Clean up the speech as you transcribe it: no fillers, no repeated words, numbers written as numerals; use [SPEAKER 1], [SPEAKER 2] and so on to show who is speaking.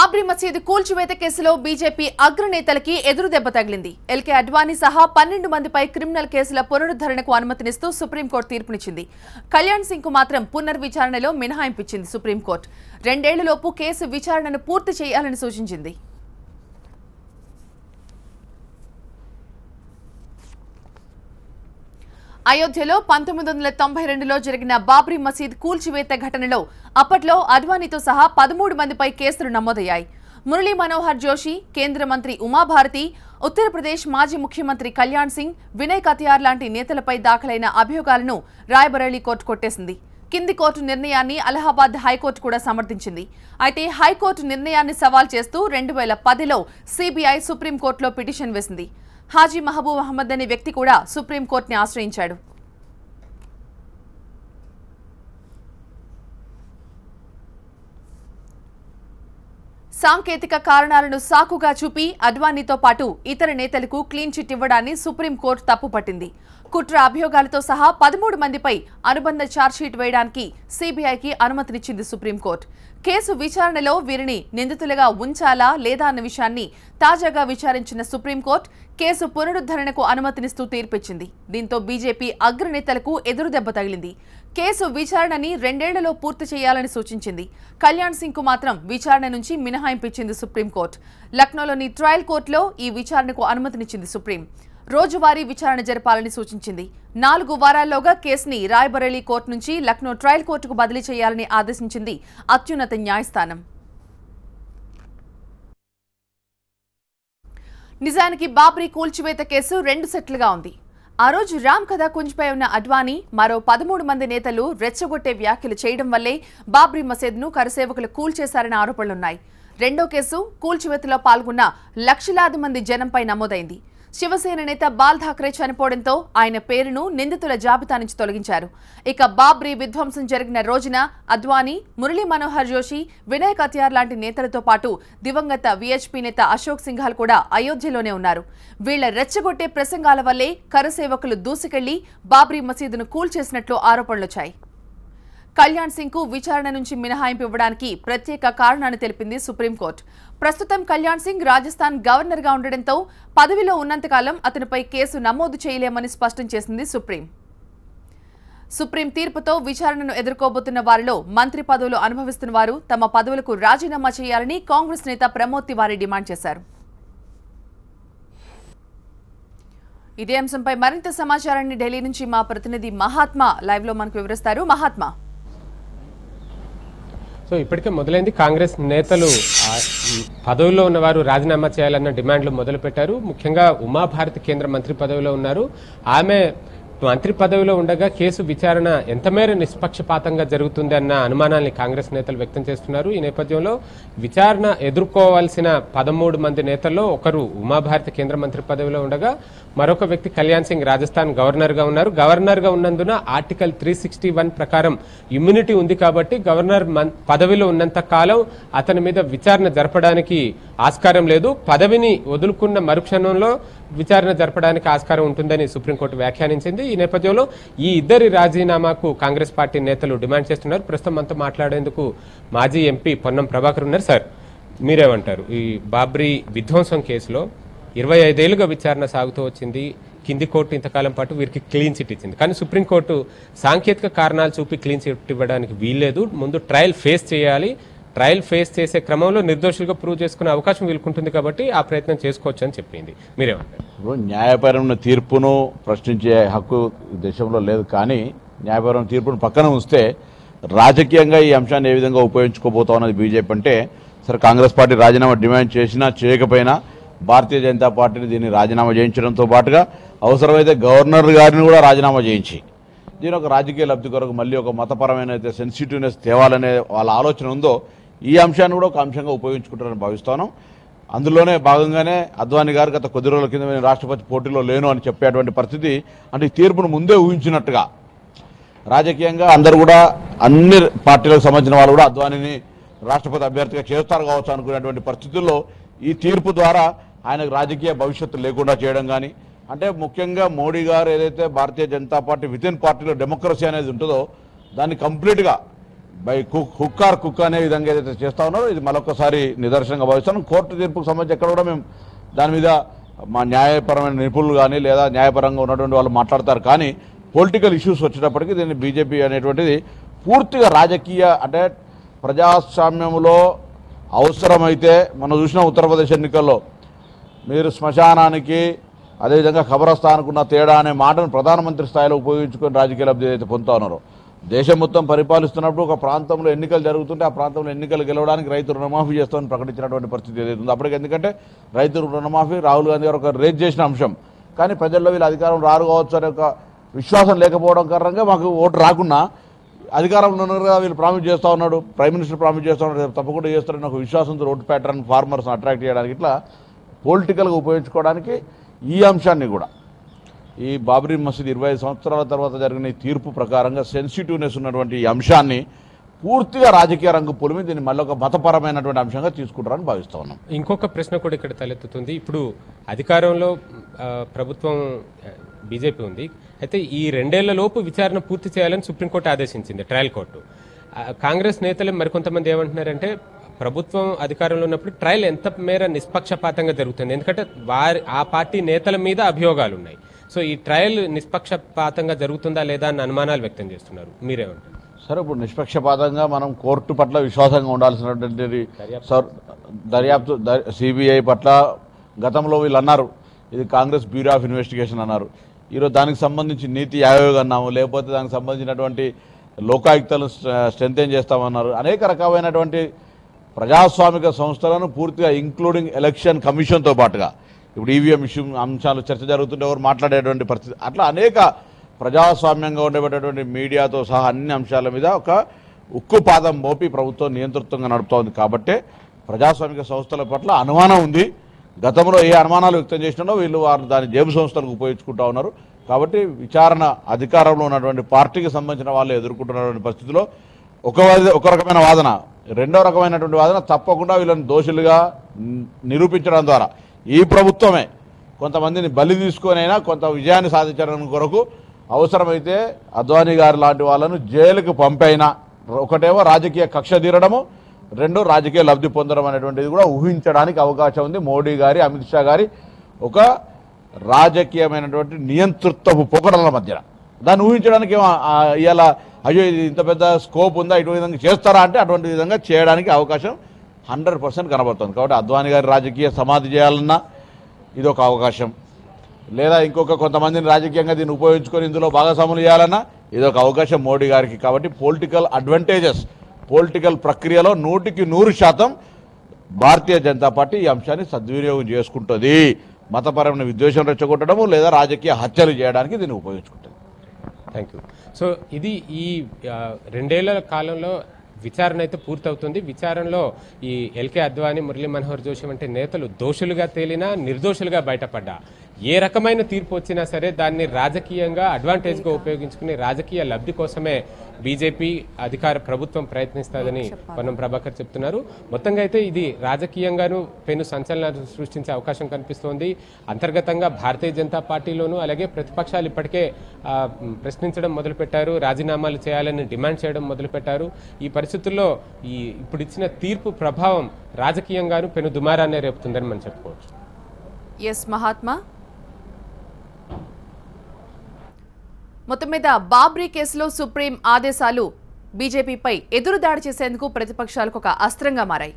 [SPEAKER 1] బాబ్రీ మసీదు కూల్చివేత కేసులో బీజేపీ అగ్రనేతలకి ఎదురుదెబ్బ తగిలింది. ఎల్కే అడ్వాణీ సహా 12 మందిపై క్రిమినల్ కేసుల పునరుద్ధరణకు అనుమతినిస్తూ సుప్రీంకోర్టు తీర్పునిచ్చింది. కళ్యాణ్ సింగ్ కు మాత్రం పునర్విచారణలో మినహాయింపించింది సుప్రీంకోర్టు. 2 ఏళ్లలోపు కేసు విచారణను పూర్తి చేయాలని సూచించింది. అయోధ్యలో 1992లో జరిగిన బాబ్రీ మసీద్ కూల్చివేత ఘటనలో అప్పట్లో అడ్వాణీతో సహా 13 మందిపై కేసులు నమోదయ్యాయి. మురళీ మనోహర్ జోషి, కేంద్ర మంత్రి ఉమాభారతి, ఉత్తరప్రదేశ్ మాజీ ముఖ్యమంత్రి కళ్యాణ్ సింగ్, వినయ్ కతియార్ లాంటి నేతలపై దాఖలైన అభియోగాలను రాయ్బరేలీ కోర్టు కొట్టేసింది. కింది కోర్టు నిర్ణయాన్ని అలహాబాద్ హైకోర్టు కూడా సమర్థించింది. అయితే హైకోర్టు నిర్ణయాన్ని సవాల్ చేస్తూ 2010లో సీబీఐ సుప్రీంకోర్టులో పిటిషన్ వేసింది. హాజీ మహబూబ్ అహ్మద్ అనే వ్యక్తి కూడా సుప్రీంకోర్టుని ఆశ్రయించాడు. సాంకేతిక కారణాలను సాకుగా చూపి అడ్వాణీతో పాటు ఇతర నేతలకు క్లీన్ చిట్ ఇవ్వడాన్ని సుప్రీంకోర్టు తప్పుపట్టింది. కుట్ర అభియోగాలతో సహా 13 మందిపై అనుబంధ ఛార్జ్షీట్ వేయడానికి సీబీఐకి అనుమతినిచ్చింది సుప్రీంకోర్టు. కేసు విచారణలో వీరిని నిందితులుగా ఉంచాలా లేదా అన్న విషయాన్ని తాజాగా విచారించిన సుప్రీంకోర్టు కేసు పునరుద్ధరణకు అనుమతినిస్తూ తీర్పిచ్చింది. దీంతో బీజేపీ అగ్రనేతలకు ఎదురుదెబ్బ తగిలింది. కేసు విచారణని 2 ఏళ్లలో పూర్తి చేయాలని సూచించింది. కళ్యాణ్ సింగ్ కు మాత్రం విచారణ నుంచి మినహాయింపించింది సుప్రీంకోర్టు. లక్నోలోని ట్రయల్ కోర్టులో ఈ విచారణకు అనుమతినిచ్చింది సుప్రీం. రోజువారీ విచారణ జరపాలని సూచించింది. 4 వారాల్లోగా కేసుని రాయ్బరేలీ కోర్టు నుంచి లక్నో ట్రయల్ కోర్టుకు బదిలీ చేయాలని ఆదేశించింది అత్యున్నత న్యాయస్థానం. నిజానికి బాబ్రీ కూల్చివేత కేసు 2 సెట్లుగా ఉంది. ఆ రోజు రామ్ కథా కుంజ్పై ఉన్న అడ్వాణీ, మరో 13 మంది నేతలు రెచ్చగొట్టే వ్యాఖ్యలు చేయడం వల్లే బాబ్రీ మసీద్ను కరసేవకులు కూల్చేశారన్న ఆరోపణలున్నాయి. రెండో కేసు కూల్చివేతలో పాల్గొన్న లక్షలాది మంది జనంపై నమోదైంది. శివసేన నేత బాల్ ఠాక్రే చనిపోవడంతో ఆయన పేరును నిందితుల జాబితా నుంచి తొలగించారు. ఇక బాబ్రీ విధ్వంసం జరిగిన రోజున అద్వానీ, మురళీ మనోహర్ జోషి, వినయ్ కతియార్ లాంటి నేతలతో పాటు దివంగత వీహెచ్పీ నేత అశోక్ సింఘాల్ కూడా అయోధ్యలోనే ఉన్నారు. వీళ్ల రెచ్చగొట్టే ప్రసంగాల వల్లే కరసేవకులు దూసుకెళ్లి బాబ్రీ మసీదును కూల్చేసినట్లు ఆరోపణలొచ్చాయి. కళ్యాణ్ సింగ్ కు విచారణ నుంచి మినహాయింపు ఇవ్వడానికి ప్రత్యేక కారణాన్ని తెలిపింది సుప్రీంకోర్టు. ప్రస్తుతం కళ్యాణ్ సింగ్ రాజస్థాన్ గవర్నర్ గా ఉండడంతో పదవిలో ఉన్నంతకాలం అతనిపై కేసు నమోదు చేయలేమని స్పష్టం చేసింది సుప్రీం తీర్పుతో విచారణను ఎదుర్కోబోతున్న వారిలో మంత్రి పదవులు అనుభవిస్తున్న వారు తమ పదవులకు రాజీనామా చేయాలని కాంగ్రెస్ నేత ప్రమోద్ తివారీ డిమాండ్ చేశారు. ఇదే అంశంపై మరింత సమాచారాన్ని ఢిల్లీ నుంచి మా ప్రతినిధి మహాత్మా లైవ్ లో మనకు వివరిస్తారు. మహాత్మా,
[SPEAKER 2] సో ఇప్పటికే మొదలైంది. కాంగ్రెస్ నేతలు పదవుల్లో ఉన్నవారు రాజీనామా చేయాలన్న డిమాండ్లు మొదలుపెట్టారు. ముఖ్యంగా ఉమాభారతి కేంద్ర మంత్రి పదవిలో ఉన్నారు. ఆమె మంత్రి పదవిలో ఉండగా కేసు విచారణ ఎంతమేర నిష్పక్షపాతంగా జరుగుతుంది అన్న అనుమానాన్ని కాంగ్రెస్ నేతలు వ్యక్తం చేస్తున్నారు. ఈ నేపథ్యంలో విచారణ ఎదుర్కోవాల్సిన 13 మంది నేతల్లో ఒకరు ఉమాభారతి కేంద్ర మంత్రి పదవిలో ఉండగా మరొక వ్యక్తి కళ్యాణ్ సింగ్ రాజస్థాన్ గవర్నర్ గా ఉన్నారు. గవర్నర్ గా ఉన్నందున ఆర్టికల్ 361 ప్రకారం ఇమ్యూనిటీ ఉంది కాబట్టి గవర్నర్ పదవిలో ఉన్నంత కాలం అతని మీద విచారణ జరపడానికి ఆస్కారం లేదు. పదవిని వదులుకున్న మరుక్షణంలో విచారణ జరపడానికి ఆస్కారం ఉంటుందని సుప్రీంకోర్టు వ్యాఖ్యానించింది. ఈ నేపథ్యంలో ఈ ఇద్దరి రాజీనామాకు కాంగ్రెస్ పార్టీ నేతలు డిమాండ్ చేస్తున్నారు. ప్రస్తుతం మనతో మాట్లాడేందుకు మాజీ ఎంపీ పొన్నం ప్రభాకర్ ఉన్నారు. సార్, మీరేమంటారు? ఈ బాబ్రీ విధ్వంసం కేసులో 25 ఏళ్లుగా విచారణ సాగుతూ వచ్చింది. కింది కోర్టు ఇంతకాలం పాటు వీరికి క్లీన్ చిట్ ఇచ్చింది. కానీ సుప్రీంకోర్టు సాంకేతిక కారణాలు చూపి క్లీన్ చిట్ ఇవ్వడానికి వీల్లేదు, ముందు ట్రయల్ ఫేస్ చేయాలి, ట్రయల్ ఫేస్ చేసే క్రమంలో నిర్దోషులుగా ప్రూవ్ చేసుకునే అవకాశం వీలుకుంటుంది కాబట్టి ఆ ప్రయత్నం చేసుకోవచ్చు అని చెప్పింది. మీరేమంటారు?
[SPEAKER 3] న్యాయపరమైన తీర్పును ప్రశ్నించే హక్కు దేశంలో లేదు. కానీ న్యాయపరమైన తీర్పును పక్కన ఉంచితే రాజకీయంగా ఈ అంశాన్ని ఏ విధంగా ఉపయోగించుకోబోతా ఉన్నది బీజేపీ అంటే, సరే కాంగ్రెస్ పార్టీ రాజీనామా డిమాండ్ చేసినా చేయకపోయినా భారతీయ జనతా పార్టీని దీన్ని రాజీనామా చేయించడంతో పాటుగా అవసరమైతే గవర్నర్ గారిని కూడా రాజీనామా చేయించి దీని ఒక రాజకీయ లబ్ధి కొరకు మళ్ళీ ఒక మతపరమైన అయితే సెన్సిటివ్నెస్ తేవాలనే వాళ్ళ ఆలోచన ఉందో ఈ అంశాన్ని కూడా ఒక అంశంగా ఉపయోగించుకుంటారని భావిస్తాను. అందులోనే భాగంగానే అద్వానీ గారు గత కొద్ది రోజుల కింద నేను రాష్ట్రపతి పోటీలో లేను అని చెప్పేటువంటి పరిస్థితి, అంటే ఈ తీర్పును ముందే ఊహించినట్టుగా రాజకీయంగా అందరూ కూడా అన్ని పార్టీలకు సంబంధించిన వాళ్ళు కూడా అద్వానీని రాష్ట్రపతి అభ్యర్థిగా చేస్తారు కావచ్చు అనుకునేటువంటి పరిస్థితుల్లో ఈ తీర్పు ద్వారా ఆయనకు రాజకీయ భవిష్యత్తు లేకుండా చేయడం కానీ, అంటే ముఖ్యంగా మోడీ గారు ఏదైతే భారతీయ జనతా పార్టీ వితిన్ పార్టీలో డెమోక్రసీ అనేది ఉంటుందో దాన్ని కంప్లీట్గా బై కుక్ అనే విధంగా ఏదైతే చేస్తా ఉన్నారో ఇది మరొకసారి నిదర్శనంగా భావిస్తాను. కోర్టు తీర్పుకు సంబంధించి ఎక్కడ కూడా మేము దాని మీద మా న్యాయపరమైన నిపుణులు కానీ లేదా న్యాయపరంగా ఉన్నటువంటి వాళ్ళు మాట్లాడతారు. కానీ పొలిటికల్ ఇష్యూస్ వచ్చేటప్పటికి దీన్ని బీజేపీ అనేటువంటిది పూర్తిగా రాజకీయ అంటే ప్రజాస్వామ్యంలో అవసరమైతే మనం చూసిన ఉత్తరప్రదేశ్ ఎన్నికల్లో మీరు శ్మశానానికి అదేవిధంగా ఖబరస్థాన్కు ఉన్న తేడా అనే మాటను ప్రధానమంత్రి స్థాయిలో ఉపయోగించుకొని రాజకీయ లబ్ధి అయితే పొందుతా ఉన్నారో, దేశం మొత్తం పరిపాలిస్తున్నప్పుడు ఒక ప్రాంతంలో ఎన్నికలు జరుగుతుంటే ఆ ప్రాంతంలో ఎన్నికలు గెలవడానికి రైతు రుణమాఫీ చేస్తామని ప్రకటించినటువంటి పరిస్థితి ఏదైతుంది. అప్పటికి ఎందుకంటే రైతు రుణమాఫీ రాహుల్ గాంధీ గారు ఒక రేజ్ చేసిన అంశం, కానీ ప్రజల్లో వీళ్ళు అధికారం రారు కావచ్చు అనే ఒక విశ్వాసం లేకపోవడం కారణంగా మాకు ఓటు రాకున్నా అధికారంలో ఉన్నారుగా వీళ్ళు ప్రామిస్ చేస్తూ ఉన్నాడు, ప్రైమ్ మినిస్టర్ ప్రామిస్ చేస్తూ ఉన్నాడు, తప్పకుండా చేస్తారని ఒక విశ్వాసంతో ఓటు ప్యాటర్న్ ఫార్మర్స్ని అట్రాక్ట్ చేయడానికి ఇట్లా పొలిటికల్గా ఉపయోగించుకోవడానికి ఈ అంశాన్ని కూడా ఈ బాబ్రీ మసీద్ 25 సంవత్సరాల తర్వాత జరిగిన ఈ తీర్పు ప్రకారంగా సెన్సిటివ్నెస్ ఉన్నటువంటి ఈ అంశాన్ని పూర్తిగా రాజకీయ రంగు పొలిమి దీన్ని మళ్ళీ ఒక మతపరమైనటువంటి అంశంగా తీసుకుంటారని భావిస్తూ ఉన్నాం.
[SPEAKER 2] ఇంకొక ప్రశ్న కూడా ఇక్కడ తలెత్తుతుంది. ఇప్పుడు అధికారంలో ప్రభుత్వం బీజేపీ ఉంది, అయితే ఈ 2 ఏళ్ల లోపు విచారణ పూర్తి చేయాలని సుప్రీంకోర్టు ఆదేశించింది, ట్రయల్ కోర్టు. కాంగ్రెస్ నేతలు మరికొంతమంది ఏమంటున్నారంటే ప్రభుత్వం అధికారంలో ఉన్నప్పుడు ట్రయల్ ఎంత మేర నిష్పక్షపాతంగా జరుగుతుంది, ఎందుకంటే ఆ పార్టీ నేతల మీద అభియోగాలు ఉన్నాయి. సో ఈ ట్రయల్ నిష్పక్షపాతంగా జరుగుతుందా లేదా అన్న అనుమానాలు వ్యక్తం చేస్తున్నారు, మీరేమంటారు?
[SPEAKER 3] సరే, ఇప్పుడు నిష్పక్షపాతంగా మనం కోర్టు పట్ల విశ్వాసంగా ఉండాల్సినటువంటి దర్యాప్తు సిబిఐ పట్ల గతంలో వీళ్ళు అన్నారు ఇది కాంగ్రెస్ బ్యూరో ఆఫ్ ఇన్వెస్టిగేషన్ అన్నారు, ఈరోజు దానికి సంబంధించి నీతి ఆయోగ్ అన్నాము, లేకపోతే దానికి సంబంధించినటువంటి లోకాయుక్తలను స్ట్రెంథెన్ చేస్తామన్నారు. అనేక రకమైనటువంటి ప్రజాస్వామిక సంస్థలను పూర్తిగా ఇంక్లూడింగ్ ఎలక్షన్ కమిషన్తో పాటుగా ఇప్పుడు ఈవీఎం ఇష్యూ అంశాలు చర్చ జరుగుతుంటే ఎవరు మాట్లాడేటువంటి పరిస్థితి, అట్లా అనేక ప్రజాస్వామ్యంగా ఉండేటటువంటి మీడియాతో సహా అన్ని అంశాల మీద ఒక ఉక్కుపాదం మోపి ప్రభుత్వం నియంతృత్వంగా నడుపుతోంది. కాబట్టి ప్రజాస్వామిక సంస్థల పట్ల అనుమానం ఉంది. గతంలో ఏ అనుమానాలు వ్యక్తం చేసినారో వీళ్ళు వారు దాని జేబు సంస్థలకు ఉపయోగించుకుంటా ఉన్నారు. కాబట్టి విచారణ అధికారంలో ఉన్నటువంటి పార్టీకి సంబంధించిన వాళ్ళు ఎదుర్కొంటున్నటువంటి పరిస్థితిలో ఒక రకమైన వాదన, రెండో రకమైనటువంటి వాదన తప్పకుండా వీళ్ళని దోషులుగా నిరూపించడం ద్వారా ఈ ప్రభుత్వమే కొంతమందిని బలి తీసుకొనైనా కొంత విజయాన్ని సాధించడం కొరకు అవసరమైతే అద్వానీ గారి లాంటి వాళ్ళను జైలుకు పంపైనా, ఒకటేమో రాజకీయ కక్ష తీరడము, రెండో రాజకీయ లబ్ధి పొందడం అనేటువంటిది కూడా ఊహించడానికి అవకాశం ఉంది. మోడీ గారి అమిత్ షా గారి ఒక రాజకీయమైనటువంటి నియంతృత్వపు పోకడల మధ్య దాన్ని ఊహించడానికి ఇవాళ అయ్యో ఇది ఇంత పెద్ద స్కోప్ ఉందా ఇటువంటి విధంగా చేస్తారా అంటే అటువంటి విధంగా చేయడానికి అవకాశం 100% కనబడుతుంది. కాబట్టి అద్వానీ గారి రాజకీయ సమాధి చేయాలన్నా ఇది ఒక అవకాశం, లేదా ఇంకొక కొంతమందిని రాజకీయంగా దీన్ని ఉపయోగించుకొని ఇందులో భాగస్వాములు చేయాలన్నా ఇది ఒక అవకాశం మోడీ గారికి. కాబట్టి పొలిటికల్ అడ్వాంటేజెస్, పొలిటికల్ ప్రక్రియలో 100% భారతీయ జనతా పార్టీ ఈ అంశాన్ని సద్వినియోగం చేసుకుంటుంది. మతపరమైన విద్వేషం రెచ్చగొట్టడము లేదా రాజకీయ హత్యలు చేయడానికి దీన్ని ఉపయోగించుకుంటుంది.
[SPEAKER 2] Thank you. సో ఇది ఈ 2 ఏళ్ల కాలంలో విచారణ అయితే పూర్తవుతుంది. విచారణలో ఈ ఎల్కే అద్వానీ, మురళీ మనోహర్ జోషి వంటి నేతలు దోషులుగా తేలినా, నిర్దోషులుగా బయటపడ్డా, ఏ రకమైన తీర్పు వచ్చినా సరే దాన్ని రాజకీయంగా అడ్వాంటేజ్గా ఉపయోగించుకుని రాజకీయ లబ్ధి కోసమే బీజేపీ అధికార ప్రభుత్వం ప్రయత్నిస్తుందని పొన్నం ప్రభాకర్ చెప్తున్నారు. మొత్తంగా అయితే ఇది రాజకీయంగాను పెను సంచలనాలు సృష్టించే అవకాశం కనిపిస్తోంది. అంతర్గతంగా భారతీయ జనతా పార్టీలోనూ అలాగే ప్రతిపక్షాలు ఇప్పటికే ప్రశ్నించడం మొదలుపెట్టారు, రాజీనామాలు చేయాలని డిమాండ్ చేయడం మొదలుపెట్టారు. ఈ పరిస్థితుల్లో ఇప్పుడు ఇచ్చిన తీర్పు ప్రభావం రాజకీయంగాను పెను దుమారాన్నే రేపుతుందని మనం చెప్పుకోవచ్చు.
[SPEAKER 1] ఎస్ మహాత్మా, మొత్తం మీద బాబ్రీ కేసులో సుప్రీం ఆదేశాలు బీజేపీపై ఎదురుదాడి చేసేందుకు ప్రతిపక్షాలకు ఒక అస్త్రంగా మారాయి.